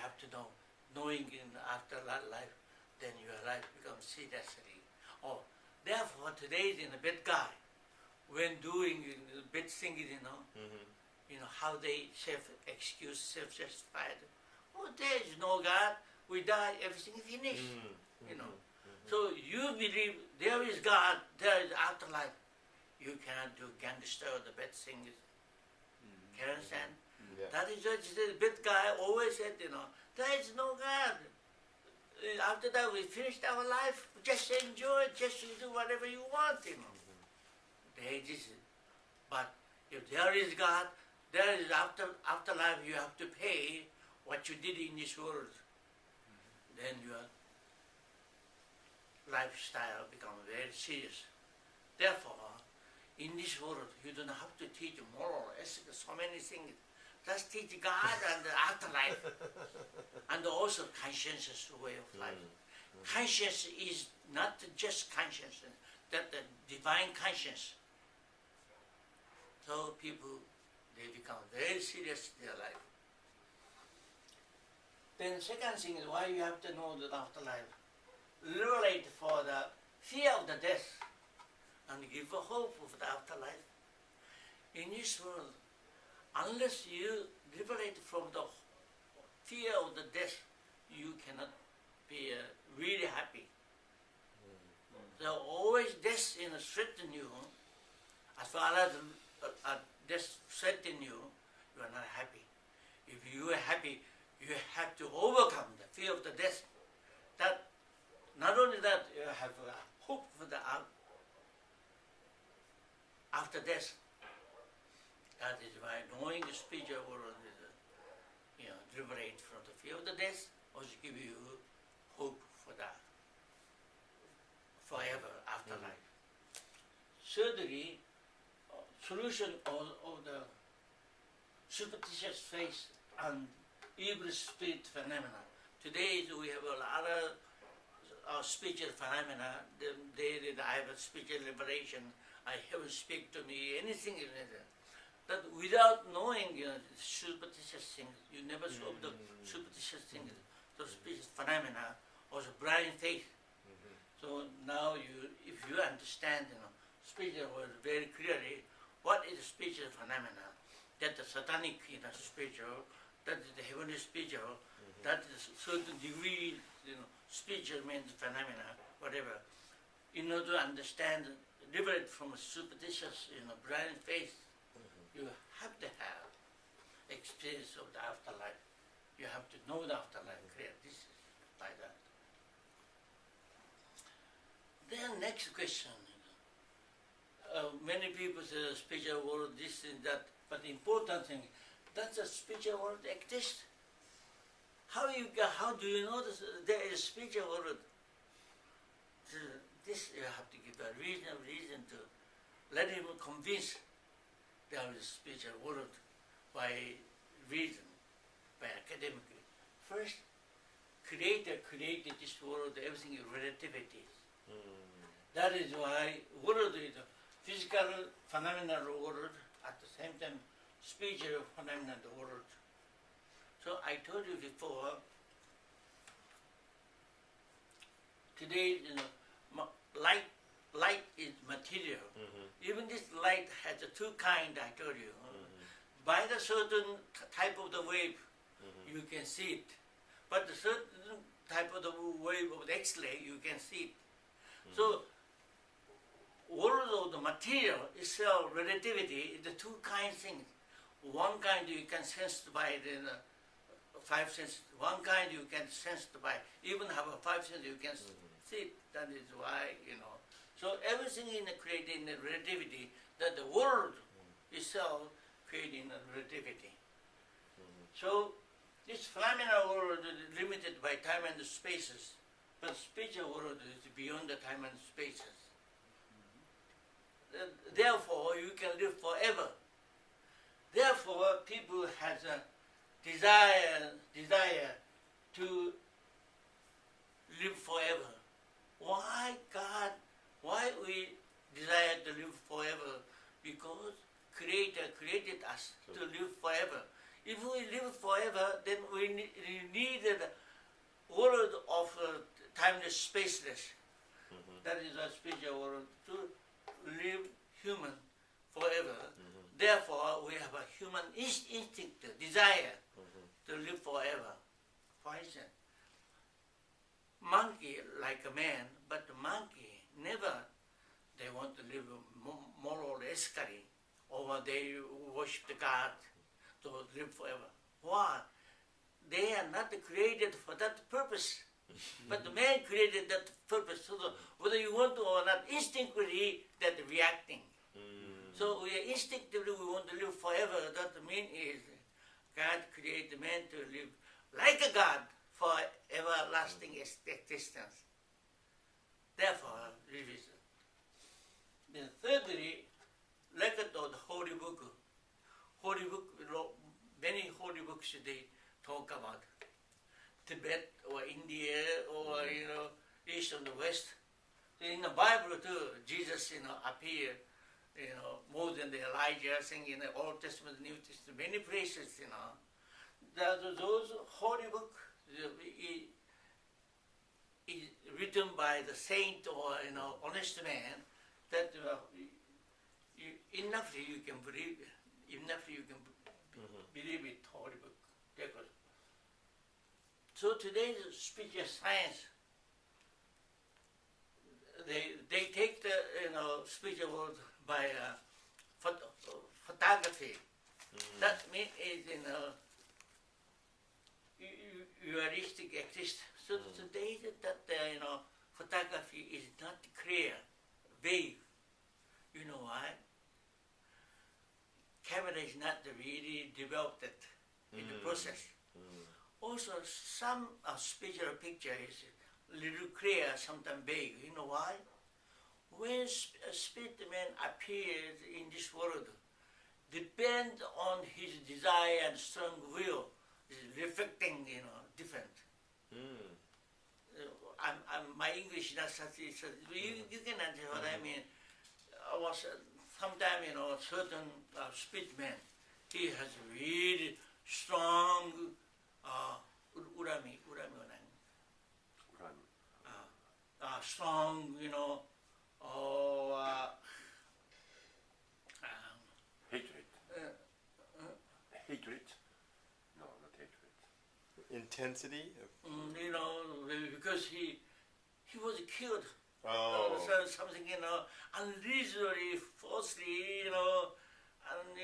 have to know. Knowing in after life, then your life becomes seriously. Oh, therefore today in a bad guy, when doing bad things, how they self-excuse, self-justified. Oh, there is no God. We die, everything is finished. So you believe there is God, there is afterlife. You cannot do gangster or the bad things. Can you understand? Yeah. That is what the bad guy always said, there is no God. After that we finished our life, just enjoy, just do whatever you want, There is, but if there is God, there is afterlife, you have to pay what you did in this world. Then your lifestyle becomes very serious. Therefore, in this world, you don't have to teach moral, ethics, so many things. Just teach God and the afterlife, and also conscientious way of life. Conscience is not just conscience, that the divine conscience. So people, they become very serious in their life. Then second thing is why you have to know the afterlife. Liberate for the fear of the death and give a hope of the afterlife. In this world, unless you liberate from the fear of the death, you cannot be really happy. So always death threaten you. As far as death threaten you, you are not happy. If you are happy, you have to overcome the fear of the death. That not only that, you have a hope for the after death. That is why knowing the spiritual world is, liberate from the fear of the death, also give you hope for the forever afterlife. Thirdly, solution of the superstitious faith and evil spirit phenomena. Today we have a lot of spiritual phenomena. I have a spiritual liberation. I haven't speak to me anything. That without knowing superstitious things, you never solve the superstitious things, those spiritual phenomena, or the blind faith. So now if you understand spiritual world very clearly, what is spiritual phenomena? That the satanic spiritual, that is the heavenly spiritual, that is certain degree spiritual means phenomena, whatever. In order to understand, liberate from superstitious blind faith, you have to have experience of the afterlife. You have to know the afterlife clear. This is like that. Then next question. Many people say spiritual world, this and that, but the important thing, does the spiritual world exist? How do you know there is a spiritual world? This you have to give a reason to let him convince there is a spiritual world by reason, by academically. First, Creator created this world, everything is relativity. That is why world is a physical phenomenal world, at the same time spiritual phenomenal world. So I told you before, today light is material. Even this light has two kinds, I told you. By the certain type of the wave, you can see it. But the certain type of the wave of the X-ray, you can see it. So, world of the material itself, relativity, is the two kind things. One kind you can sense by the five senses. One kind you can sense by, even have a five senses, you can see it. That is why, So everything in creating the relativity, that the world itself creating a relativity. So this phenomenal world is limited by time and spaces, but spiritual world is beyond the time and spaces. Therefore, you can live forever. Therefore, people has a desire to live forever. Why God? Why we desire to live forever? Because Creator created us to live forever. If we live forever, then we we need the world of timeless, spaceless. That is a spiritual world to live human forever. Therefore, we have a human instinct, desire to live forever. For instance, monkey like a man, but the monkey never they want to live moral ethically, or they worship the God to live forever. Why? They are not created for that purpose. But the man created that purpose. So whether you want to or not, instinctively that reacting. So we are instinctively we want to live forever. That means is God created man to live like a God for everlasting existence. Therefore, live is. Then thirdly, like the holy book. Holy book, many holy books they talk about Tibet or India or East and the West. In the Bible too, Jesus appeared more than the Elijah thing in the Old Testament, New Testament, many places. Those holy book is written by the saint or honest man that enough you can believe it. Enough you can believe it, holy book. So today's spiritual science, they take the spiritual world by photography. That means realistic exist. So today that photography is not clear, vague. You know why? Camera is not really developed in the process. Also, some spiritual picture is a little clear, sometimes vague. You know why? When a spirit man appears in this world, depends on his desire and strong will, is reflecting, different. My English is not such. You can understand what I mean. I was sometime, certain spirit man, he has really strong strong, hatred. Hatred? No, not hatred. Intensity? Because he was killed. Oh. Something, unreasonably, falsely, and,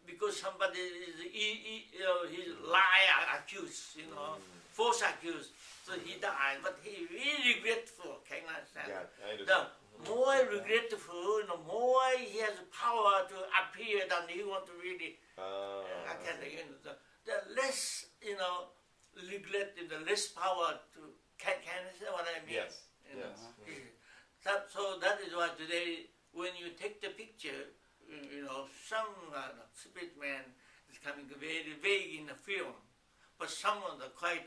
because somebody is, he's lie accused, false accused. So he died, but he really regretful. Can you understand? Yeah, I understand. The more regretful, more he has power to appear than he want to really. The less, regret, the less power to. Can you understand what I mean? Yes. Yes. So that is why today, when you take the picture, some spirit man is coming very vague in the film, but someone quite,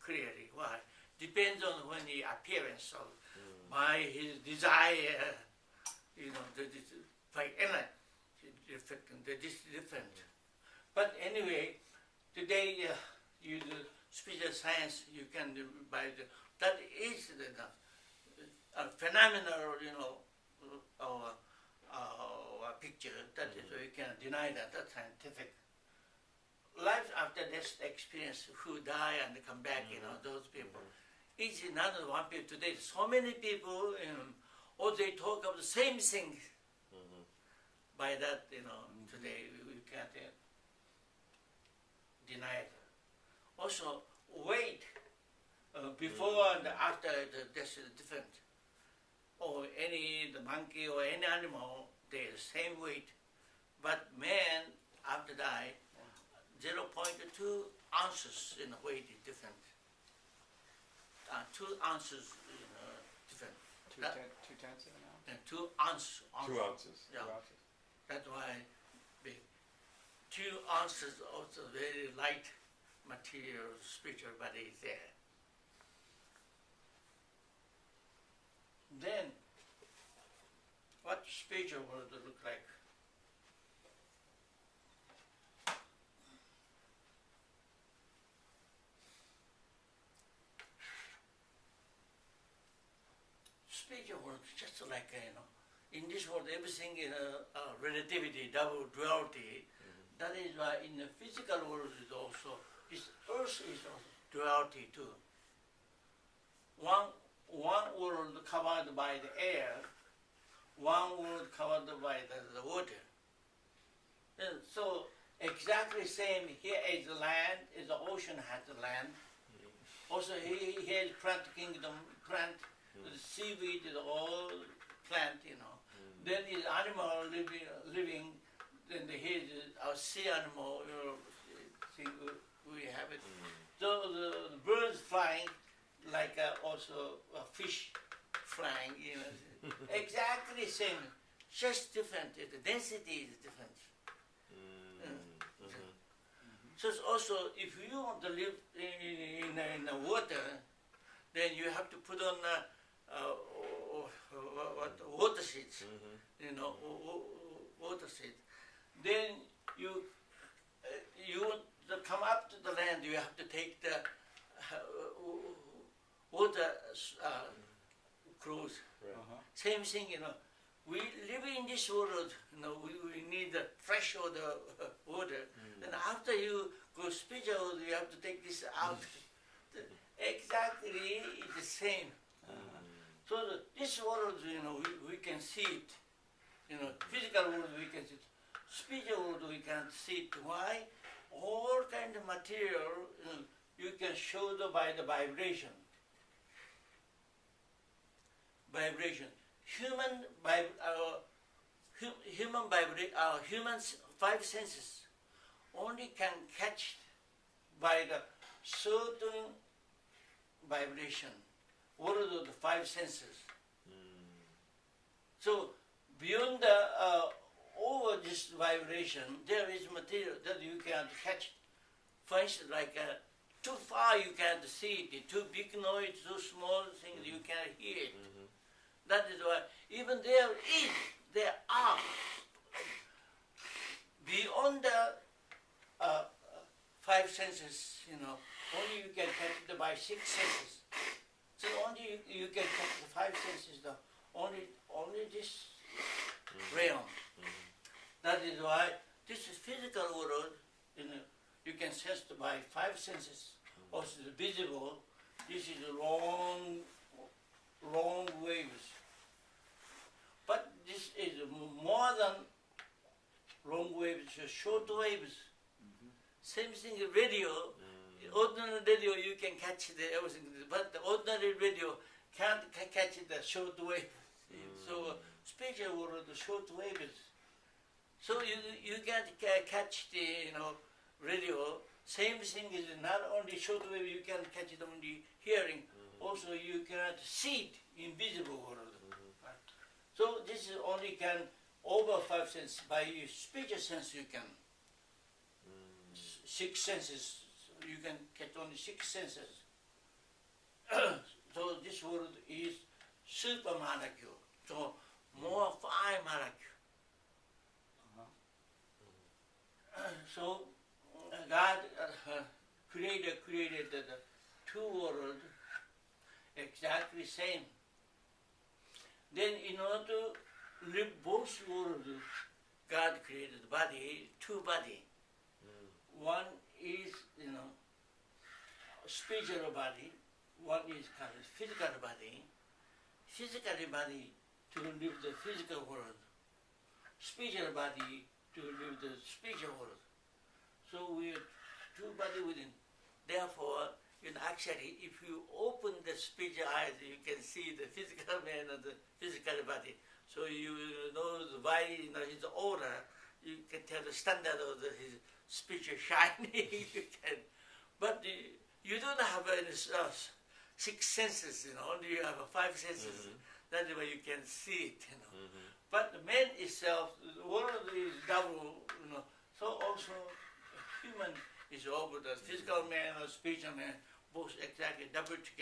clearly. Why? Depends on when the appearance of by his desire, by reflecting that is different. But anyway, today you do spiritual science. You can do that is a phenomenal, picture. That is you can deny that. That's scientific. Life after death experience, who die and come back, those people. It's another one people today. So many people, or they talk of the same thing. By that, today we can't deny it. Also, weight before and after the death is different. Or the monkey or any animal, they're the same weight. But man, after die, 0.2 ounces in weight is different. 2 ounces different. Two tenths of an ounce? And 2 ounces. 2 ounces. Yeah. 2 ounces. That's why 2 ounces also very light material, spiritual body is there. Then, what spiritual world look like? spiritual world is just like, in this world everything is relativity, double duality. That is why in the physical world is also, this earth is also duality too. One world covered by the air, one world covered by the water. And so exactly same here is the land, is the ocean has the land. Also here is plant kingdom, plant, the seaweed is all plant, Then is animal living, then here is our sea animal, thing we have it. So the birds flying, like also a fish flying, exactly same, just different. The density is different. So it's also, if you want to live in the water, then you have to put on water seeds, water seeds. Then you want to come up to the land, you have to take the water cruise. Uh-huh. Same thing, we live in this world, we need the fresh water. Then after you go spiritual, you have to take this out. Exactly, it's the same. So this world, we can see it. Physical world we can see it. Spiritual world we can't see it. Why? All kind of material you can show by the vibration. Vibration. Human five senses only can catch by the certain vibration. What are the five senses? So beyond over this vibration, there is material that you can't catch. For instance, like too far you can't see it, too big noise, too small things you can't hear it. That is why even there are beyond the five senses, only you can catch it by six senses. So only you can catch the five senses, only this realm. That is why this is physical world, you can sense by five senses. Also the visible, this is long waves. But this is more than long waves, short waves. Same thing in radio. Ordinary radio you can catch everything, but the ordinary radio can't catch the short wave. So spiritual world, the short waves. So you can't catch the radio. Same thing is not only short wave you can catch it only hearing. Also you cannot see it in visible world. So this is only can over five senses. By spiritual sense you can. Six senses. You can catch only six senses. So this world is super molecule. So more fine molecule. So God created the two worlds exactly same. Then in order to live both worlds, God created body, two body. One is, spiritual body, one is called physical body. Physical body to live the physical world. Spiritual body to live the spiritual world. So we are two body within. Therefore, actually, if you open the spiritual eyes, you can see the physical man and the physical body. So you know the body, his aura. You can tell the standard of his spiritual shining. You can, but you don't have any six senses. Only you have five senses. That's why you can see it. But the man itself, the world is double. So also human is over the physical man or spiritual man, both exactly double together.